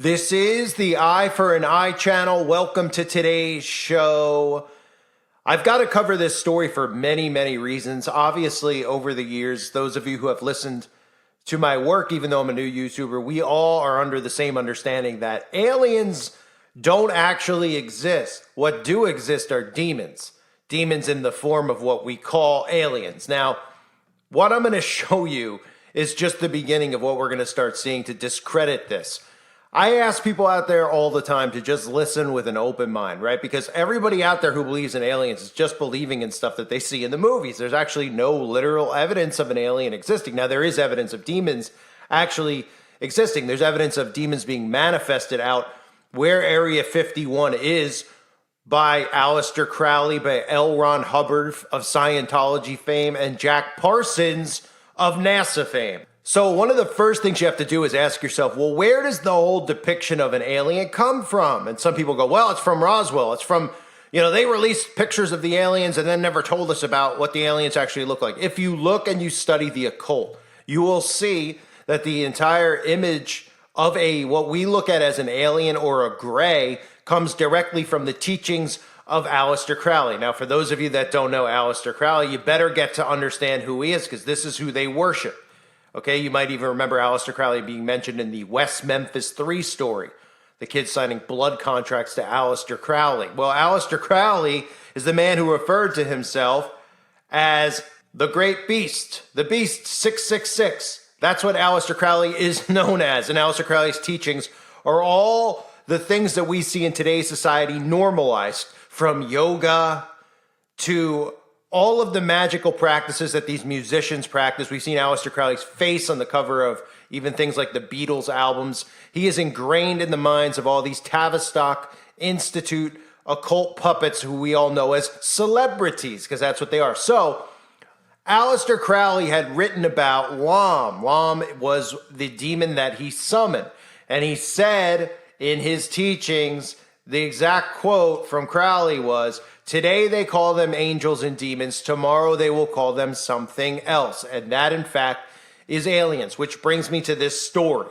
This is the Eye for an Eye channel. Welcome to today's show. I've got to cover this story for many reasons. Obviously, over the years, those of you who have listened to my work, even though I'm a new YouTuber, we all are under the same understanding that aliens don't actually exist. What do exist are demons. Demons in the form of what we call aliens. Now, what I'm going to show you is just the beginning of what we're going to start seeing to discredit this. I ask people out there all the time to just listen with an open mind, right? Because everybody out there who believes in aliens is just believing in stuff that they see in the movies. There's actually no literal evidence of an alien existing. Now, there is evidence of demons actually existing. There's evidence of demons being manifested out where Area 51 is by Aleister Crowley, by L. Ron Hubbard of Scientology fame, and Jack Parsons of NASA fame. So one of the first things you have to do is ask yourself, well, where does the whole depiction of an alien come from? And some people go, well, it's from Roswell. It's from, they released pictures of the aliens and then never told us about what the aliens actually look like. If you look and you study the occult, you will see that the entire image of what we look at as an alien or a gray comes directly from the teachings of Aleister Crowley. Now, for those of you that don't know Aleister Crowley, you better get to understand who he is, because this is who they worship. Okay, you might even remember Aleister Crowley being mentioned in the West Memphis 3 story. The kids signing blood contracts to Aleister Crowley. Well, Aleister Crowley is the man who referred to himself as the Great Beast, the Beast 666. That's what Aleister Crowley is known as. And Aleister Crowley's teachings are all the things that we see in today's society normalized, from yoga to all of the magical practices that these musicians practice. We've seen Aleister Crowley's face on the cover of even things like the Beatles albums. He is ingrained in the minds of all these Tavistock Institute occult puppets who we all know as celebrities, because that's what they are. So Aleister Crowley had written about Lam. Lam was the demon that he summoned. And he said in his teachings, the exact quote from Crowley was, "Today they call them angels and demons. Tomorrow they will call them something else." And that, in fact, is aliens, which brings me to this story,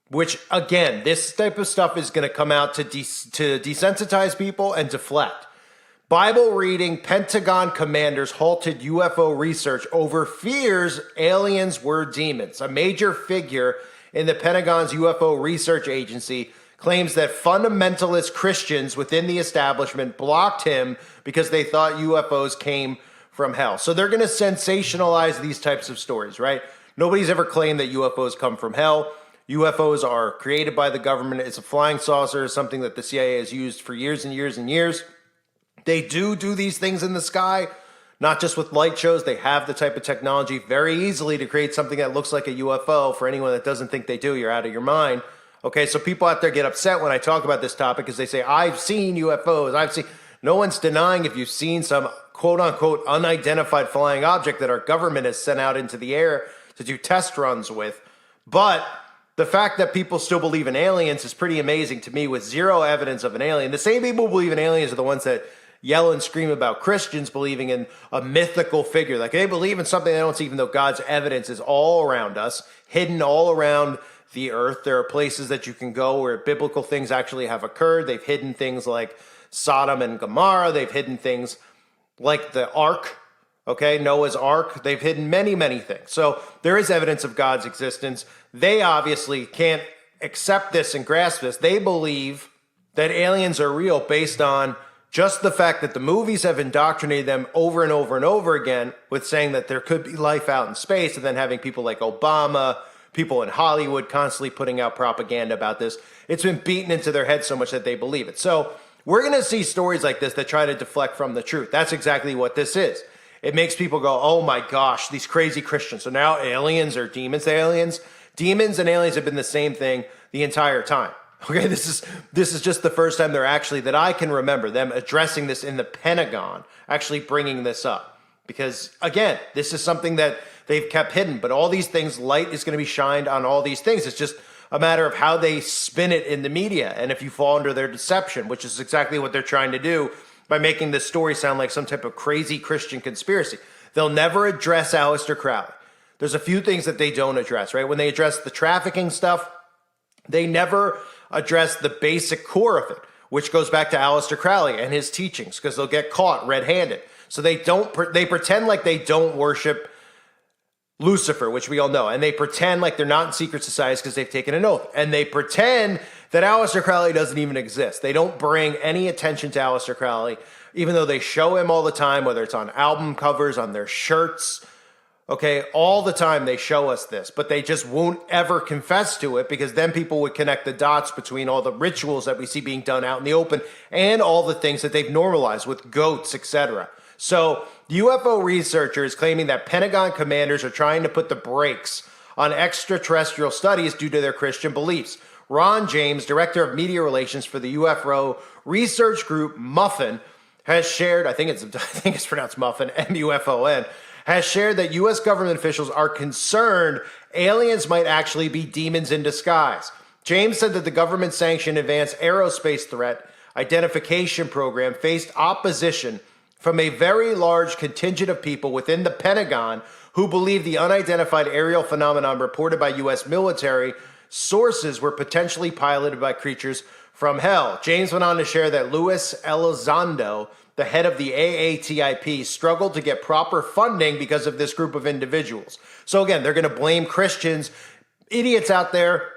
which, again, this type of stuff is going to come out to desensitize people and deflect. Bible reading Pentagon commanders halted UFO research over fears aliens were demons. A major figure in the Pentagon's UFO research agency claims that fundamentalist Christians within the establishment blocked him because they thought UFOs came from hell. So they're going to sensationalize these types of stories, right? Nobody's ever claimed that UFOs come from hell. UFOs are created by the government. It's a flying saucer, something that the CIA has used for years and years and years. They do these things in the sky, not just with light shows. They have the type of technology very easily to create something that looks like a UFO. For anyone that doesn't think they do, you're out of your mind. Okay, so people out there get upset when I talk about this topic because they say, I've seen UFOs. No one's denying if you've seen some quote-unquote unidentified flying object that our government has sent out into the air to do test runs with. But the fact that people still believe in aliens is pretty amazing to me, with zero evidence of an alien. The same people who believe in aliens are the ones that yell and scream about Christians believing in a mythical figure. Like, they believe in something they don't see, even though God's evidence is all around us, hidden all around the earth. There are places that you can go where biblical things actually have occurred. They've hidden things like Sodom and Gomorrah. They've hidden things like the Ark, okay, Noah's Ark. They've hidden many things. So there is evidence of God's existence. They obviously can't accept this and grasp this. They believe that aliens are real based on just the fact that the movies have indoctrinated them over and over and over again with saying that there could be life out in space, and then having people like Obama, people in Hollywood constantly putting out propaganda about this. It's been beaten into their heads so much that they believe it. So we're going to see stories like this that try to deflect from the truth. That's exactly what this is. It makes people go, oh my gosh, these crazy Christians. So now aliens are demons. Demons and aliens have been the same thing the entire time. Okay, this is just the first time that I can remember them addressing this in the Pentagon, actually bringing this up. Because, again, this is something that they've kept hidden. But all these things, light is going to be shined on all these things. It's just a matter of how they spin it in the media, and if you fall under their deception, which is exactly what they're trying to do by making this story sound like some type of crazy Christian conspiracy. They'll never address Aleister Crowley. There's a few things that they don't address, right? When they address the trafficking stuff, They never address the basic core of it, which goes back to Aleister Crowley and his teachings, because they'll get caught red-handed. So they pretend like they don't worship Lucifer, which we all know, and they pretend like they're not in secret societies because they've taken an oath, and they pretend that Aleister Crowley doesn't even exist. They don't bring any attention to Aleister Crowley, even though they show him all the time, whether it's on album covers, on their shirts. Okay, all the time they show us this, but they just won't ever confess to it, because then people would connect the dots between all the rituals that we see being done out in the open and all the things that they've normalized with goats, etc. So UFO researchers claiming that Pentagon commanders are trying to put the brakes on extraterrestrial studies due to their Christian beliefs. Ron James, director of media relations for the UFO research group Muffin, has shared, I think it's pronounced Muffin, MUFON, has shared that U.S. government officials are concerned aliens might actually be demons in disguise. James said that the government-sanctioned advanced aerospace threat identification program faced opposition from a very large contingent of people within the Pentagon who believe the unidentified aerial phenomenon reported by U.S. military sources were potentially piloted by creatures from hell. James went on to share that Luis Elizondo, the head of the AATIP, struggled to get proper funding because of this group of individuals. So again, they're going to blame Christians. Idiots out there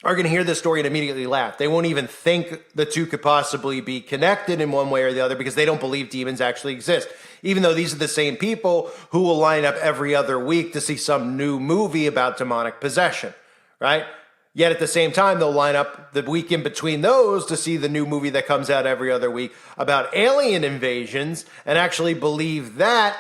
are going to hear this story and immediately laugh. They won't even think the two could possibly be connected in one way or the other, because they don't believe demons actually exist. Even though these are the same people who will line up every other week to see some new movie about demonic possession, right? Yet at the same time, they'll line up the week in between those to see the new movie that comes out every other week about alien invasions and actually believe that,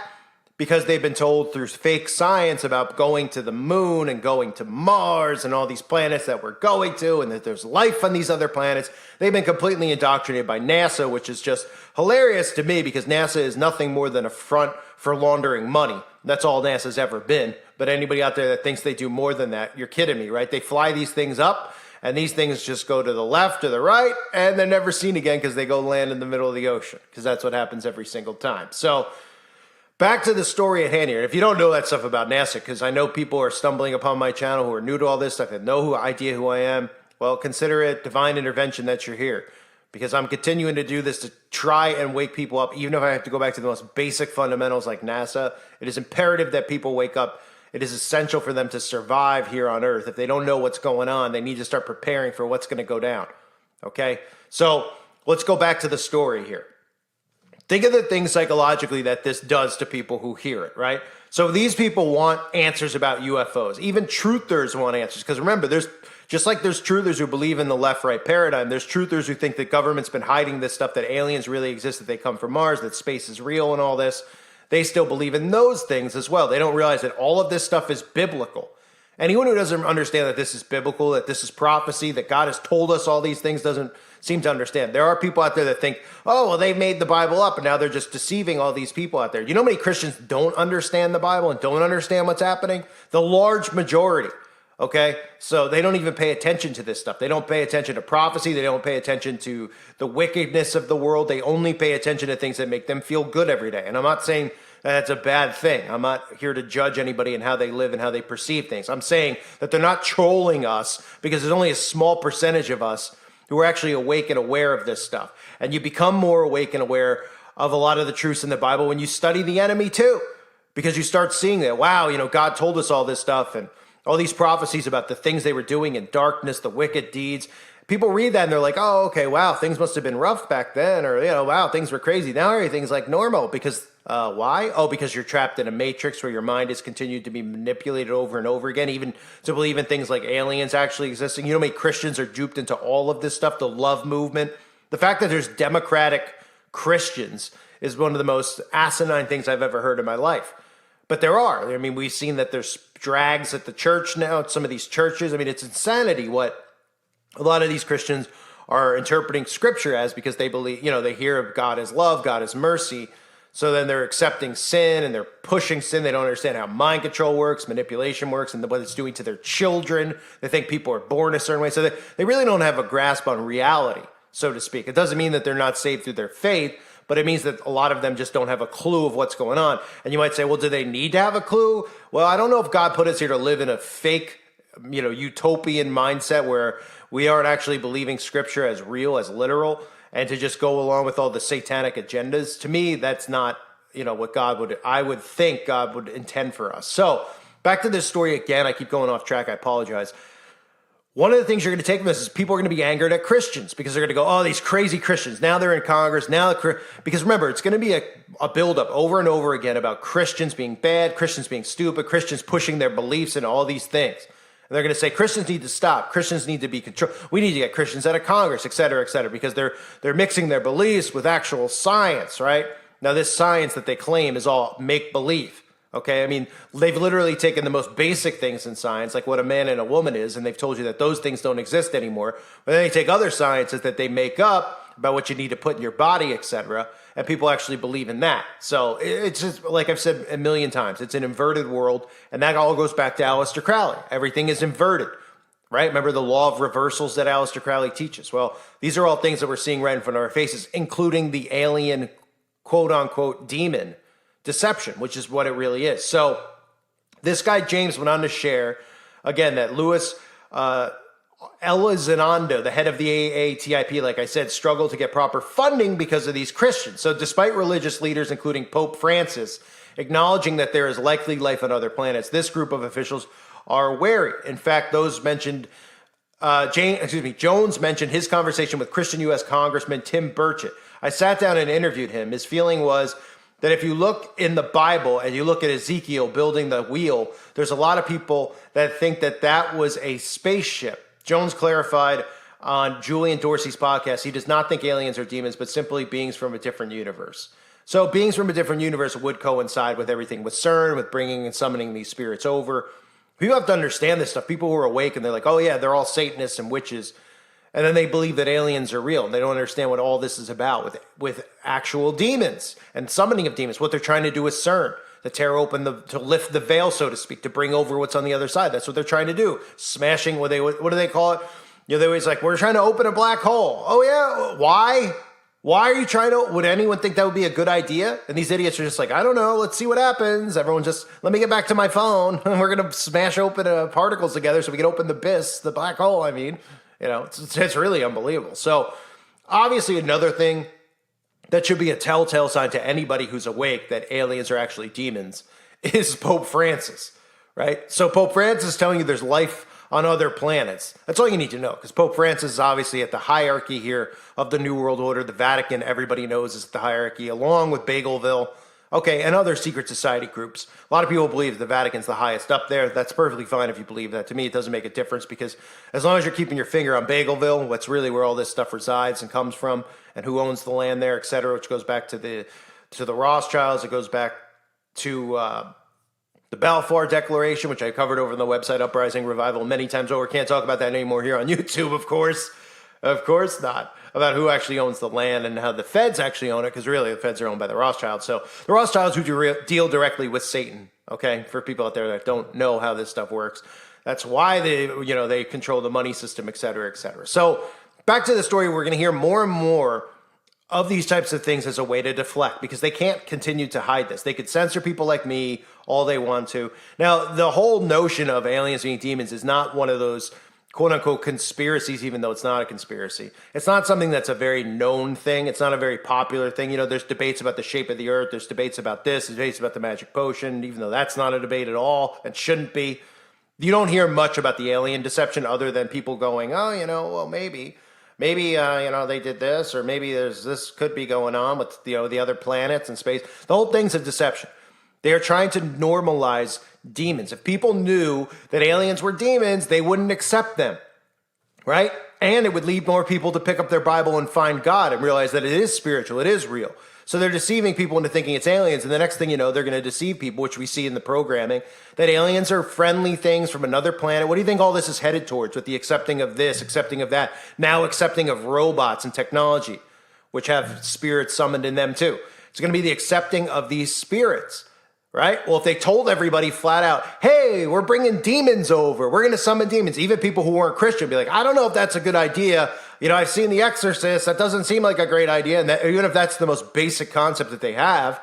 because they've been told through fake science about going to the moon and going to Mars and all these planets that we're going to, and that there's life on these other planets. They've been completely indoctrinated by NASA, which is just hilarious to me, because NASA is nothing more than a front for laundering money. That's all NASA's ever been. But anybody out there that thinks they do more than that, you're kidding me, right? They fly these things up, and these things just go to the left or the right, and they're never seen again because they go land in the middle of the ocean, because that's what happens every single time. So back to the story at hand here. If you don't know that stuff about NASA, because I know people are stumbling upon my channel who are new to all this stuff, have no idea who I am, well, consider it divine intervention that you're here, because I'm continuing to do this to try and wake people up, even if I have to go back to the most basic fundamentals like NASA. It is imperative that people wake up. It is essential for them to survive here on Earth. If they don't know what's going on, they need to start preparing for what's going to go down. Okay? So let's go back to the story here. Think of the things psychologically that this does to people who hear it, right? So these people want answers about UFOs. Even truthers want answers. Because remember, just like there's truthers who believe in the left-right paradigm, there's truthers who think that government's been hiding this stuff, that aliens really exist, that they come from Mars, that space is real and all this. They still believe in those things as well. They don't realize that all of this stuff is biblical. Anyone who doesn't understand that this is biblical, that this is prophecy, that God has told us all these things, doesn't seem to understand. There are people out there that think, oh, well, they made the Bible up and now they're just deceiving all these people out there. You know how many Christians don't understand the Bible and don't understand what's happening? The large majority. Okay, so they don't even pay attention to this stuff. They don't pay attention to prophecy. They don't pay attention to the wickedness of the world. They only pay attention to things that make them feel good every day. And I'm not saying that's a bad thing. I'm not here to judge anybody and how they live and how they perceive things. I'm saying that they're not trolling us, because there's only a small percentage of us who are actually awake and aware of this stuff. And you become more awake and aware of a lot of the truths in the Bible when you study the enemy too, because you start seeing that, wow, God told us all this stuff, and all these prophecies about the things they were doing in darkness, the wicked deeds. People read that and they're like, oh, okay, wow, things must have been rough back then, or, wow, things were crazy. Now everything's like normal. Because why? Oh, because you're trapped in a matrix where your mind has continued to be manipulated over and over again, even to believe in things like aliens actually existing. You know how many Christians are duped into all of this stuff, the love movement? The fact that there's democratic Christians is one of the most asinine things I've ever heard in my life. But there are. I mean, we've seen that there's drags at the church now, at some of these churches. I mean, it's insanity what a lot of these Christians are interpreting scripture as, because they believe, they hear of God as love, God as mercy. So then they're accepting sin and they're pushing sin. They don't understand how mind control works, manipulation works, and what it's doing to their children. They think people are born a certain way. So they really don't have a grasp on reality, so to speak. It doesn't mean that they're not saved through their faith, but it means that a lot of them just don't have a clue of what's going on. And you might say, well, do they need to have a clue? Well, I don't know if God put us here to live in a fake utopian mindset where we aren't actually believing scripture as real, as literal, and to just go along with all the satanic agendas. To me, that's not, what I would think God would intend for us. So back to this story again. I keep going off track. I apologize. One of the things you're going to take from this is people are going to be angered at Christians because they're going to go, oh, these crazy Christians. Now they're in Congress. Because remember, it's going to be a buildup over and over again about Christians being bad, Christians being stupid, Christians pushing their beliefs and all these things. And they're going to say Christians need to stop. Christians need to be controlled. We need to get Christians out of Congress, et cetera, because they're mixing their beliefs with actual science, right? Now, this science that they claim is all make-believe. Okay, I mean, they've literally taken the most basic things in science, like what a man and a woman is, and they've told you that those things don't exist anymore. But then they take other sciences that they make up about what you need to put in your body, etc., and people actually believe in that. So it's just, like I've said a million times, it's an inverted world, and that all goes back to Aleister Crowley. Everything is inverted, right? Remember the law of reversals that Aleister Crowley teaches? Well, these are all things that we're seeing right in front of our faces, including the alien, quote-unquote, demon deception, which is what it really is. So this guy, James, went on to share, again, that Luis Elizondo, the head of the AATIP, like I said, struggled to get proper funding because of these Christians. So despite religious leaders, including Pope Francis, acknowledging that there is likely life on other planets, this group of officials are wary. In fact, those mentioned, Jones mentioned his conversation with Christian U.S. Congressman Tim Burchett. I sat down and interviewed him. His feeling was that if you look in the Bible and you look at Ezekiel building the wheel, there's a lot of people that think that that was a spaceship. Jones clarified on Julian Dorsey's podcast, he does not think aliens are demons, but simply beings from a different universe. So beings from a different universe would coincide with everything with CERN, with bringing and summoning these spirits over. People have to understand this stuff. People who are awake and they're like, oh yeah, they're all Satanists and witches. And then they believe that aliens are real. And they don't understand what all this is about with actual demons and summoning of demons. What they're trying to do with CERN, to tear open to lift the veil, so to speak, to bring over what's on the other side. That's what they're trying to do. Smashing, what do they call it? They're always like, we're trying to open a black hole. Oh yeah, why? Why are you trying to, would anyone think that would be a good idea? And these idiots are just like, I don't know, let's see what happens. Everyone just, let me get back to my phone. We're going to smash open particles together so we can open the abyss, the black hole, I mean. It's really unbelievable. So obviously another thing that should be a telltale sign to anybody who's awake that aliens are actually demons is Pope Francis, right? So Pope Francis is telling you there's life on other planets. That's all you need to know, because Pope Francis is obviously at the hierarchy here of the New World Order. The Vatican, everybody knows, is the hierarchy, along with Bagelville, okay, and other secret society groups. A lot of people believe the Vatican's the highest up there. That's perfectly fine if you believe that. To me, it doesn't make a difference, because as long as you're keeping your finger on Bagelville, what's really where all this stuff resides and comes from, and who owns the land there, et cetera, which goes back to the Rothschilds. It goes back to the Balfour Declaration, which I covered over on the website Uprising Revival many times over. Can't talk about that anymore here on YouTube, of course. Of course not. About who actually owns the land and how the feds actually own it, because really the feds are owned by the Rothschilds. So the Rothschilds who deal directly with Satan, okay, for people out there that don't know how this stuff works. That's why they control the money system, et cetera, et cetera. So back to the story, we're going to hear more and more of these types of things as a way to deflect, because they can't continue to hide this. They could censor people like me all they want to. Now, the whole notion of aliens being demons is not one of those quote-unquote conspiracies, even though it's not a conspiracy. It's not something that's a very known thing. It's not a very popular thing. There's debates about the shape of the earth. There's debates about this. There's debates about the magic potion, even though that's not a debate at all and shouldn't be. You don't hear much about the alien deception other than people going, oh, well, maybe they did this, or maybe this could be going on with, the other planets and space. The whole thing's a deception. They are trying to normalize demons. If people knew that aliens were demons, they wouldn't accept them, right? And it would lead more people to pick up their Bible and find God and realize that it is spiritual, it is real. So they're deceiving people into thinking it's aliens, and the next thing you know, they're going to deceive people, which we see in the programming, that aliens are friendly things from another planet. What do you think all this is headed towards, with the accepting of this, accepting of that, now accepting of robots and technology, which have spirits summoned in them too? It's going to be the accepting of these spirits. Right? Well, if they told everybody flat out, hey, we're bringing demons over, we're going to summon demons, even people who weren't Christian be like, I don't know if that's a good idea. I've seen The Exorcist. That doesn't seem like a great idea. And that, even if that's the most basic concept that they have,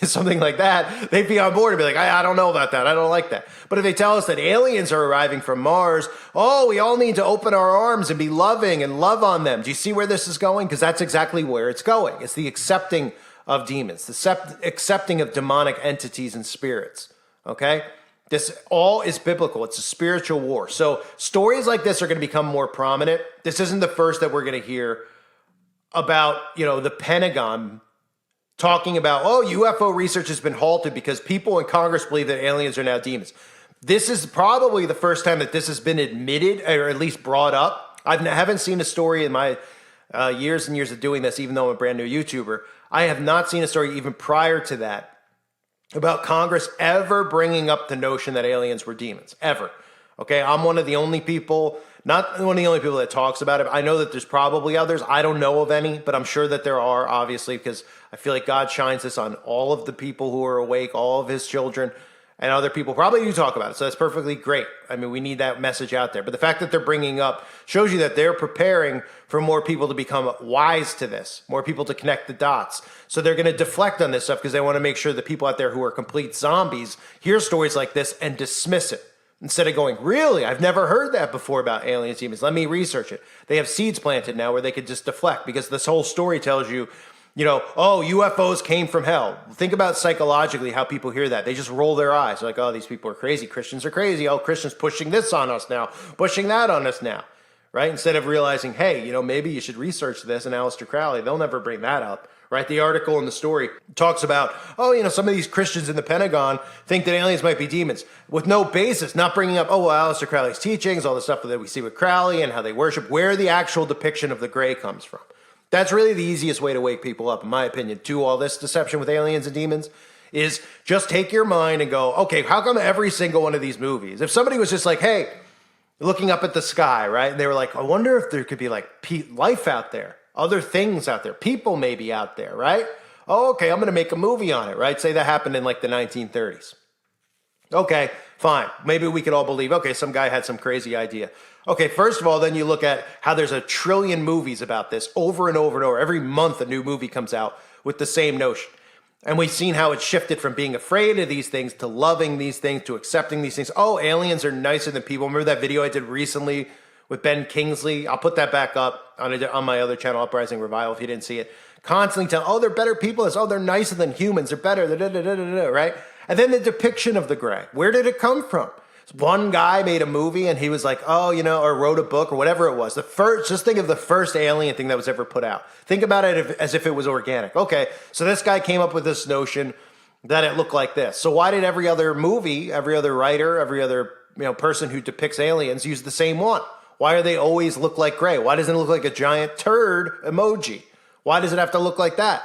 something like that, they'd be on board and be like, I don't know about that. I don't like that. But if they tell us that aliens are arriving from Mars, oh, we all need to open our arms and be loving and love on them. Do you see where this is going? Because that's exactly where it's going. It's the accepting of demons, the accepting of demonic entities and spirits. Okay? This all is biblical. It's a spiritual war. So stories like this are going to become more prominent. This isn't the first that we're going to hear about, the Pentagon talking about, oh, UFO research has been halted because people in Congress believe that aliens are now demons. This is probably the first time that this has been admitted or at least brought up. I haven't seen a story in my years and years of doing this, even though I'm a brand new YouTuber. I have not seen a story even prior to that about Congress ever bringing up the notion that aliens were demons, ever. Okay, I'm one of the only people, not one of the only people that talks about it. I know that there's probably others. I don't know of any, but I'm sure that there are, obviously, because I feel like God shines this on all of the people who are awake, all of his children, and other people probably do talk about it. So that's perfectly great. I mean, we need that message out there. But the fact that they're bringing up shows you that they're preparing for more people to become wise to this, more people to connect the dots. So they're going to deflect on this stuff because they want to make sure the people out there who are complete zombies hear stories like this and dismiss it. Instead of going, really? I've never heard that before about aliens, demons. Let me research it. They have seeds planted now where they could just deflect because this whole story tells you, oh, UFOs came from hell. Think about psychologically how people hear that. They just roll their eyes. They're like, oh, these people are crazy. Christians are crazy. Oh, Christians pushing this on us now, pushing that on us now, right? Instead of realizing, hey, maybe you should research this. And Aleister Crowley, they'll never bring that up. Right, the article in the story talks about, some of these Christians in the Pentagon think that aliens might be demons with no basis, not bringing up, Aleister Crowley's teachings, all the stuff that we see with Crowley and how they worship, where the actual depiction of the gray comes from. That's really the easiest way to wake people up, in my opinion, to all this deception with aliens and demons, is just take your mind and go, okay, how come every single one of these movies, if somebody was just like, hey, looking up at the sky, right, and they were like, I wonder if there could be like life out there. Other things out there, people maybe out there, right? Oh, okay, I'm going to make a movie on it, right? Say that happened in like the 1930s. Okay, fine. Maybe we could all believe, okay, some guy had some crazy idea. Okay, first of all, then you look at how there's a trillion movies about this over and over and over. Every month a new movie comes out with the same notion. And we've seen how it shifted from being afraid of these things to loving these things to accepting these things. Oh, aliens are nicer than people. Remember that video I did recently with Ben Kingsley? I'll put that back up on my other channel, Uprising Revival, if you didn't see it. Constantly telling, oh, they're better people. Oh, they're nicer than humans. They're better, right? And then the depiction of the gray. Where did it come from? One guy made a movie and he was like, oh, or wrote a book or whatever it was. Just think of the first alien thing that was ever put out. Think about it as if it was organic. Okay, so this guy came up with this notion that it looked like this. So why did every other movie, every other writer, every other person who depicts aliens use the same one? Why do they always look like gray? Why doesn't it look like a giant turd emoji? Why does it have to look like that?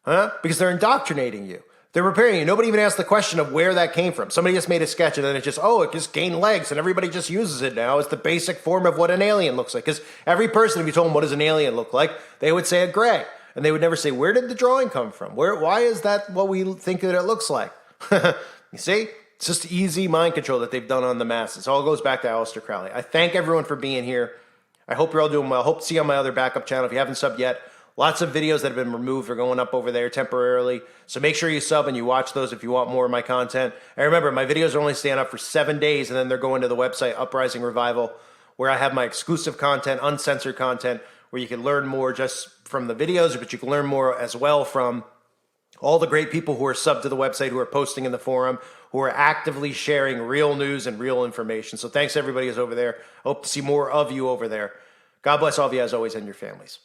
Huh? Because they're indoctrinating you. They're preparing you. Nobody even asked the question of where that came from. Somebody just made a sketch and then it just gained legs and everybody just uses it now as the basic form of what an alien looks like. Because every person, if you told them what does an alien look like, they would say a gray. And they would never say, where did the drawing come from? Why is that what we think that it looks like? You see? It's just easy mind control that they've done on the masses. It all goes back to Aleister Crowley. I thank everyone for being here. I hope you're all doing well. Hope to see you on my other backup channel. If you haven't subbed yet, lots of videos that have been removed are going up over there temporarily. So make sure you sub and you watch those if you want more of my content. And remember, my videos are only staying up for 7 days, and then they're going to the website, Uprising Revival, where I have my exclusive content, uncensored content, where you can learn more just from the videos, but you can learn more as well from all the great people who are subbed to the website, who are posting in the forum, who are actively sharing real news and real information. So thanks everybody who's over there. I hope to see more of you over there. God bless all of you as always and your families.